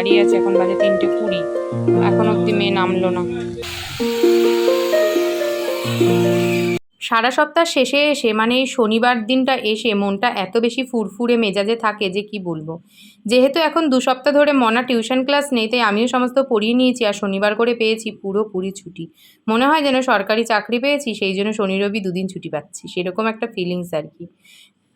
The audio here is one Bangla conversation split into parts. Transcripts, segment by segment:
দাঁড়িয়ে আছে, এখন বাজে 3:20, এখন অবধি মেয়ে নামলো না। সারা সপ্তাহ শেষে এসে মানে এই শনিবার দিনটা এসে মনটা এত বেশি ফুরফুরে মেজাজে থাকে যে কি বলবো। যেহেতু এখন 2 সপ্তাহ ধরে মনা টিউশন ক্লাস নেই, তাই আমিও সমস্ত পড়িয়ে নিয়েছি, আর শনিবার করে পেয়েছি পুরোপুরি ছুটি। মনে হয় যেন সরকারি চাকরি পেয়েছি, সেই জন্য শনি রবি 2 দিন ছুটি পাচ্ছি, সেরকম একটা ফিলিংস আর কি।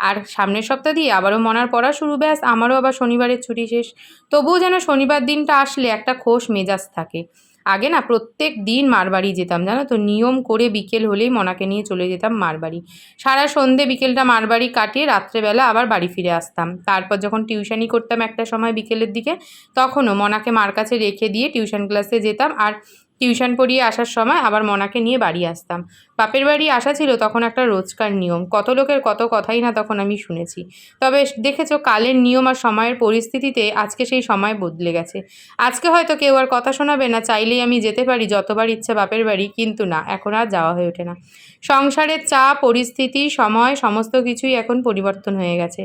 আর সামনের সপ্তাহ দিয়ে আবারও মনার পড়া শুরু, ব্যাস আমারও আবার শনিবারের ছুটি শেষ। তবুও যেন শনিবার দিনটা আসলে একটা খোশ মেজাজ থাকে। আগে না প্রত্যেক দিন মারবাড়ি যেতাম, জানো তো, নিয়ম করে বিকেল হলেই মনাকে নিয়ে চলে যেতাম মারবাড়ি। সারা সন্ধে বিকেলটা মারবাড়ি কাটিয়ে রাত্রেবেলা আবার বাড়ি ফিরে আসতাম। তারপর যখন টিউশনি করতাম একটা সময় বিকেলের দিকে, তখনও মনাকে মার কাছে রেখে দিয়ে টিউশন ক্লাসে যেতাম, আর টিউশন পড়িয়ে আসার সময় আবার মনাকে নিয়ে বাড়ি আসতাম। বাপের বাড়ি আসা ছিল তখন একটা রোজকার নিয়ম, কত লোকের কত কথাই না তখন আমি শুনেছি। তবে দেখেছো, কালের নিয়ম আর সময়ের পরিস্থিতিতে আজকে সেই সময় বদলে গেছে। আজকে হয়তো কেউ আর কথা শোনাবে না, চাইলেই আমি যেতে পারি যতবার ইচ্ছে বাপের বাড়ি, কিন্তু না, এখন আর যাওয়া হয়ে ওঠে না। সংসারের চাপ, পরিস্থিতি, সময়, সমস্ত কিছুই এখন পরিবর্তন হয়ে গেছে।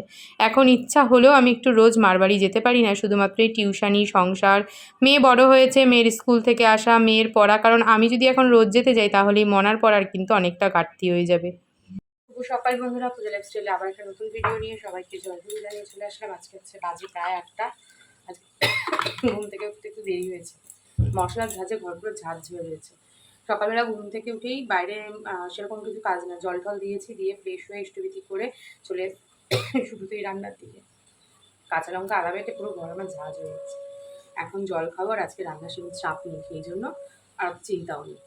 এখন ইচ্ছা হলেও আমি একটু রোজ মারবাড়ি যেতে পারি না, শুধুমাত্র এই টিউশনি, সংসার, মেয়ে বড় হয়েছে, মেয়ের স্কুল থেকে আসা, মেয়ের পড়া। কারণ আমি যদি এখন রোজ যেতে যাই তাহলে এই মনার পড়ার কিন্তু অনেকটা ঘাটতি হয়ে যাবে। সকাল বন্ধুরা, পূজা লাইফস্টাইলে আবার একটা নতুন ভিডিও নিয়ে সবাইকে জয়গুরু জানিয়ে চলে আসলাম। আজকে হচ্ছে বাজে প্রায় 8টা। আজকে ঘুম থেকে উঠতে একটু দেরি হয়েছে, মশলার ঝাঁঝে ঘর পুরো ঝাঁঝ হয়ে রয়েছে। সকালবেলা ঘুম থেকে উঠেই বাইরে সেরকম কিছু কাজ না, জল টল দিয়েছি, দিয়ে ফ্রেশ হয়ে ইষ্টবিধি করে চলে শুধুতেই রান্নার দিকে। কাঁচা লঙ্কা আদা বেটে পুরো ঘর আমার ঝাঁঝ হয়ে গেছে। এখন জল খাবো, আর আজকে রান্নার সেরকম চাপ নেই, সেই জন্য আর চিন্তাও নেই।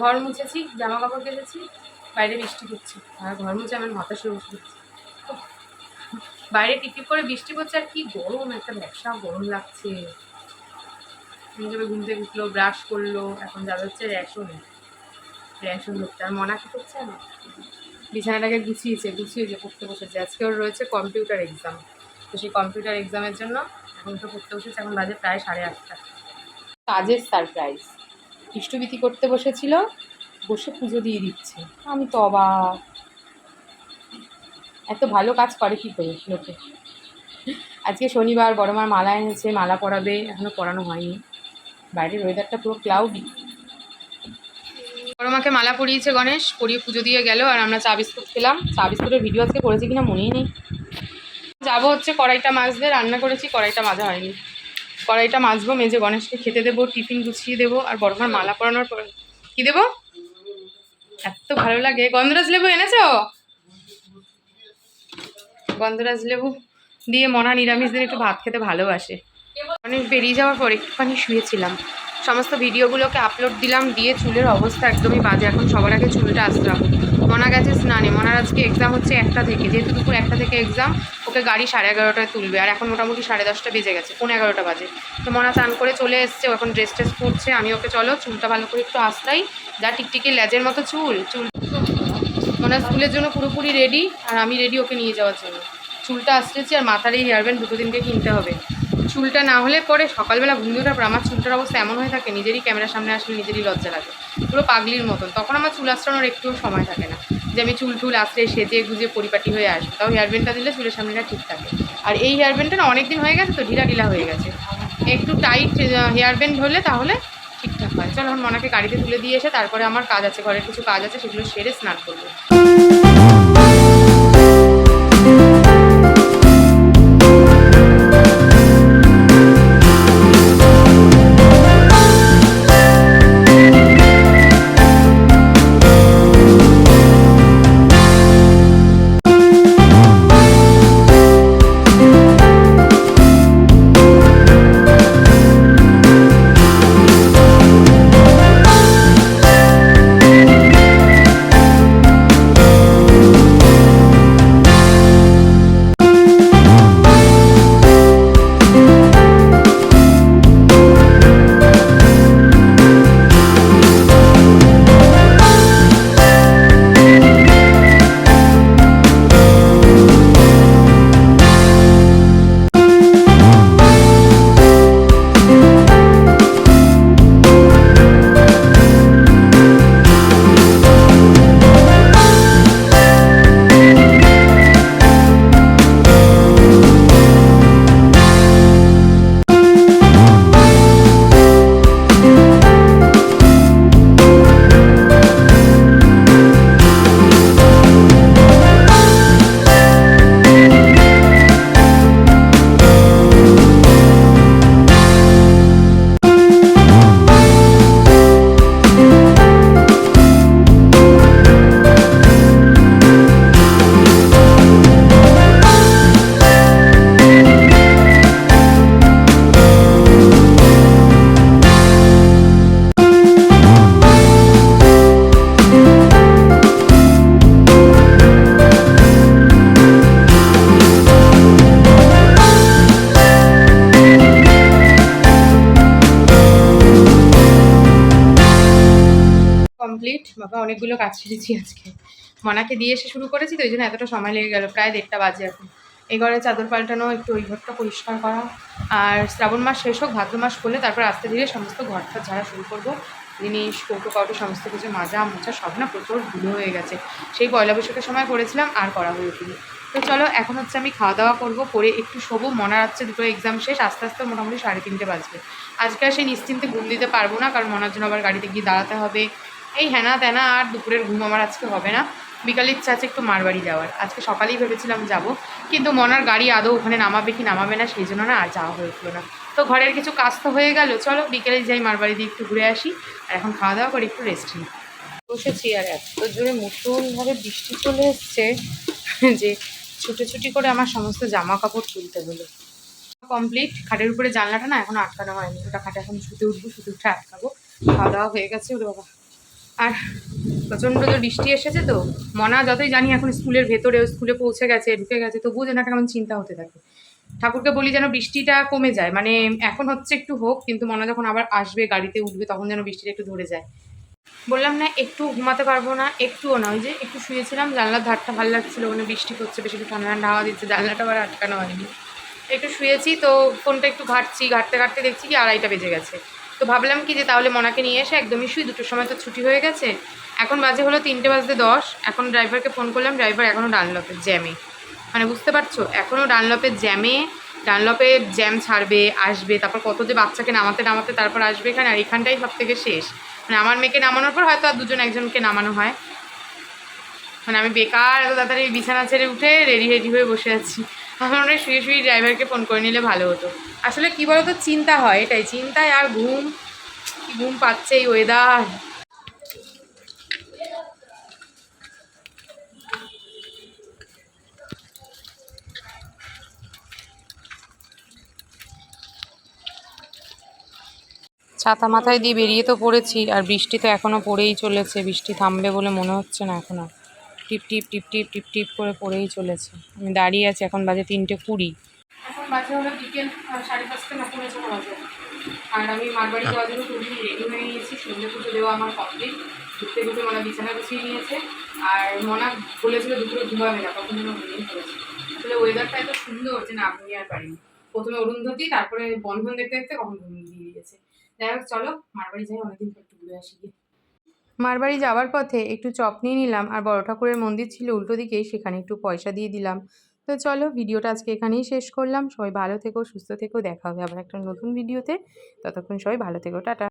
ঘর মুছেছি, জামা কাপড় কেটেছি, বাইরে বৃষ্টি পড়ছে, আর ঘর মুছে আমার হতাশে বসে গেছি। বাইরে টিপটিপ করে বৃষ্টি পড়ছে, আর কি গরম, একটা ব্যবসা গরম লাগছে। নিজেকে ঘুম থেকে উঠলো, ব্রাশ করলো, এখন যাবে হচ্ছে রেশন ধরতে। আর মনা কি করছে না, বিছানাটাকে গুছিয়েছে পড়তে বসেছে। আজকে ওর রয়েছে কম্পিউটার এক্সাম, তো সেই কম্পিউটার এক্সামের জন্য এখন তো পড়তে বসেছে। এখন বাজে প্রায় 8:30। কাজের সারপ্রাইজ, ইষ্টবিধি করতে বসেছিল, বসে পুজো দিয়ে দিচ্ছে। আমি তো অবাক, এত ভালো কাজ করে কী করে লোকে। আজকে শনিবার, বড় মার মালা এনেছে, মালা পরাবে, এখনও পরানো হয়নি। বাইরের ওয়েদারটা পুরো ক্লাউডি। বড় মাকে মালা পরিয়েছে গণেশ, পরিয়ে পুজো দিয়ে গেল, আর আমরা চা বিস্কুট খেলাম। চা বিস্কুটের ভিডিও আজকে করেছি কিনা মনেই নেই। যাবো হচ্ছে কড়াইটা মাজতে, রান্না করেছি, কড়াইটা মাজা হয়নি। কড়াইটা মাজবো, মেজে গণেশকে খেতে দেবো, টিফিন গুছিয়ে দেবো, আর বড় মার মালা পরানোর পর কী দেবো। এত ভালো লাগে। গন্ধরাজ লেবু এনেছো? গন্ধরাজ লেবু দিয়ে মনা নিরামিষ দিন একটু ভাত খেতে ভালোবাসে। অনেক বেরিয়ে যাওয়ার পর একটুখানি শুয়েছিলাম, সমস্ত ভিডিওগুলোকে আপলোড দিলাম, দিয়ে চুলের অবস্থা একদমই বাজে। এখন সবার আগে চুলটা আসলাম। মনা গেছে স্নানে, মনার আজকে এক্সাম হচ্ছে 1টা থেকে, যেহেতু দুপুর 1টা থেকে এক্সাম, ওকে গাড়ি 11:30টায় তুলবে, আর এখন মোটামুটি 10:30 বেজে গেছে, 11:15 বাজে। তো মনা চান করে চলে এসছে, এখন ড্রেস ট্রেস পরছে। আমি ওকে চলো চুলটা ভালো করে একটু আসতাই, যা টিকটিকি লেজের মতো চুল। মনা স্কুলের জন্য পুরোপুরি রেডি, আর আমি রেডি ওকে নিয়ে যাওয়ার জন্য। চুলটা আসতেছি, আর মাথার এই হেয়ার ব্যান্ড 2 দিনকে কিনতে হবে। চুলটা না হলে পরে সকালবেলা ঘুম দিয়ে ওঠার পর আমার চুলটার অবস্থা এমন হয়ে থাকে, নিজেরই ক্যামেরার সামনে আসলে নিজেরই লজ্জা লাগে, পুরো পাগলির মতন। তখন আমার চুল আঁচড়ানোর একটুও সময় থাকে না যে আমি চুল টুল আঁচড়ে সেজে গুজে পরিপাটি হয়ে আসবো। তাও হেয়ার ব্যান্ডটা দিলে চুলের সামনেটা ঠিক থাকে। আর এই হেয়ার ব্যান্ডটা না অনেক দিন হয়ে গেছে, তো ঢিলা ঢিলা হয়ে গেছে। একটু টাইট হেয়ার ব্যান্ড হলে তাহলে ঠিকঠাক হয়। চলো এখন মনাকে গাড়িতে তুলে দিয়ে এসে তারপরে আমার কাজ আছে, ঘরের কিছু কাজ আছে, সেগুলো সেরে স্নান করবো। কমপ্লিট। বাবা অনেকগুলো কাজ ছেড়েছি আজকে, মনাকে দিয়ে এসে শুরু করেছি তো, ওই জন্য এতটা সময় লেগে গেল, প্রায় 1:30 বাজে এখন। এই ঘরে চাদর পাল্টানো, একটু ওই ঘরটা পরিষ্কার করা, আর শ্রাবণ মাস শেষ হোক, ভাদ্র মাস করলে তারপর আস্তে ধীরে সমস্ত ঘরটা ঝাড়া শুরু করবো। জিনিস কৌটো কাউটো সমস্ত কিছু মাজা মোছা সব না প্রচুর ধুলো হয়ে গেছে, সেই পয়লা বৈশাখের সময় করেছিলাম আর করা হয়ে ওঠেনি। তো চলো এখন হচ্ছে আমি খাওয়া দাওয়া করবো, করে একটু শোবো। মনার হচ্ছে দুটো এক্সাম শেষ, আস্তে আস্তে মোটামুটি 3:30 বাজবে। আজকে আর সেই নিশ্চিন্তে ঘুম দিতে পারবো না, কারণ মনার জন্য আবার গাড়িতে গিয়ে দাঁড়াতে হবে, এই হ্যানা ত্যানা, আর দুপুরের ঘুম আমার আজকে হবে না। বিকালে ইচ্ছা আছে একটু মারবাড়ি যাওয়ার, আজকে সকালেই ভেবেছিলাম যাব, কিন্তু মনার গাড়ি আদৌ ওখানে নামাবে কি নামাবে না সেই জন্য না আর যাওয়া হয়ে উঠলো না। তো ঘরের কিছু কাজ তো হয়ে গেল, চলো বিকেলে যাই মারবাড়ি দিয়ে একটু ঘুরে আসি, আর এখন খাওয়া দাওয়া করে একটু রেস্ট নিই। বসেছি আর এত জোরে মুসলভাবে বৃষ্টি চলে এসছে যে ছুটি করে আমার সমস্ত জামা কাপড় তুলতে হলো। কমপ্লিট। খাটের উপরে জানলাটা না এখনো আটকানো হয়নি, ওটা খাটে এখন শুতে উঠবো, শুতে উঠে আটকাবো। খাওয়া দাওয়া হয়ে গেছে ওরে বাবা। আর প্রচণ্ড জোর বৃষ্টি এসেছে তো, মনা যতই জানি এখন স্কুলের ভেতরে, স্কুলে পৌঁছে গেছে, ঢুকে গেছে, তবুও যেন একটা কেমন চিন্তা হতে থাকে। ঠাকুরকে বলি যেন বৃষ্টিটা কমে যায়, মানে এখন হচ্ছে একটু হোক, কিন্তু মনা যখন আবার আসবে গাড়িতে উঠবে তখন যেন বৃষ্টিটা একটু ধরে যায়। বললাম না একটু ঘুমাতে পারবো না, একটুও না, ওই যে একটু শুয়েছিলাম, জানলার ধারটা ভালো লাগছিল, মানে বৃষ্টি হচ্ছে, বেশি একটু ঠান্ডা ঠান্ডা হাওয়া দিচ্ছে, জানলাটা আবার আটকানো হয়নি। একটু শুয়েছি তো, ফোনটা একটু ঘাঁটতে ঘাঁটতে দেখছি কি 2:30 বেজে গেছে। তো ভাবলাম কি যে তাহলে মনাকে নিয়ে এসে একদমই শুই, 2টোর সময় তো ছুটি হয়ে গেছে। এখন বাজে হলো 3:10। এখন ড্রাইভারকে ফোন করলাম, ড্রাইভার এখনও ডানলপের জ্যামে, মানে বুঝতে পারছো এখনও ডানলপের জ্যামে, ডানলপে জ্যাম ছাড়বে আসবে, তারপর কত যে বাচ্চাকে নামাতে নামাতে তারপর আসবে এখানে, আর এখানটাই সব থেকে শেষ। মানে আমার মেয়েকে নামানোর পর হয়তো আর একজনকে নামানো হয়, মানে আমি বেকার এত তাড়াতাড়ি বিছানা ছেড়ে উঠে রেডি হয়ে বসে আছি। আমার মনে হয় শুয়ে ড্রাইভারকে ফোন করে নিলে ভালো হতো। আসলে কি বলতো, চিন্তা হয়, এটাই চিন্তায়, আর ঘুম পাচ্ছে এই ওয়েদার। ছাতা মাথায় দিয়ে বেরিয়ে তো পড়েছি, আর বৃষ্টি তো এখনও পড়েই চলেছে, বৃষ্টি থামবে বলে মনে হচ্ছে না এখনও, টিপ টিপ টিপ টিপ টিপ টিপ করে পড়েই চলেছে। আমি দাঁড়িয়ে আছি, এখন বাজে 3:20। এখন বাজে হলো বিকেল 5:30 না 5:45 বাজে। আর আমি মারবাড়ি যাওয়ার জন্য খুবই রেডি হয়ে নিয়েছি, সন্ধ্যে পুজো দেওয়া আমার কমপ্লিট। ঢুকতে মনা বিছানা গুছিয়ে নিয়েছে, আর মনা বলেছিল দুপুরে ঘুমাবে না, তখন যেন ঘুমিয়ে পড়েছে। আসলে ওয়েদারটা এত সুন্দর যে না ঘুমিয়ে আর পারিনি। প্রথমে অরুন্ধতী, তারপরে বন্ধন দেখতে দেখতে কখন ঘুমিয়ে দিয়ে দিয়েছে। যাই হোক চলো মারবাড়ি যাই, অনেকদিন পর একটু ঘুরে আসি গিয়ে। মারবাড়ি যাওয়ার পথে একটু চপ নিয়ে নিলাম, আর বড় ঠাকুরের মন্দির ছিল উল্টো দিকে, সেখানে একটু পয়সা দিয়ে দিলাম। তো চলো ভিডিওটা আজকে এখানেই শেষ করলাম। সবাই ভালো থেকো, সুস্থ থেকো, দেখা হবে আবার একটা নতুন ভিডিওতে। ততক্ষণ সবাই ভালো থেকো, টাটা।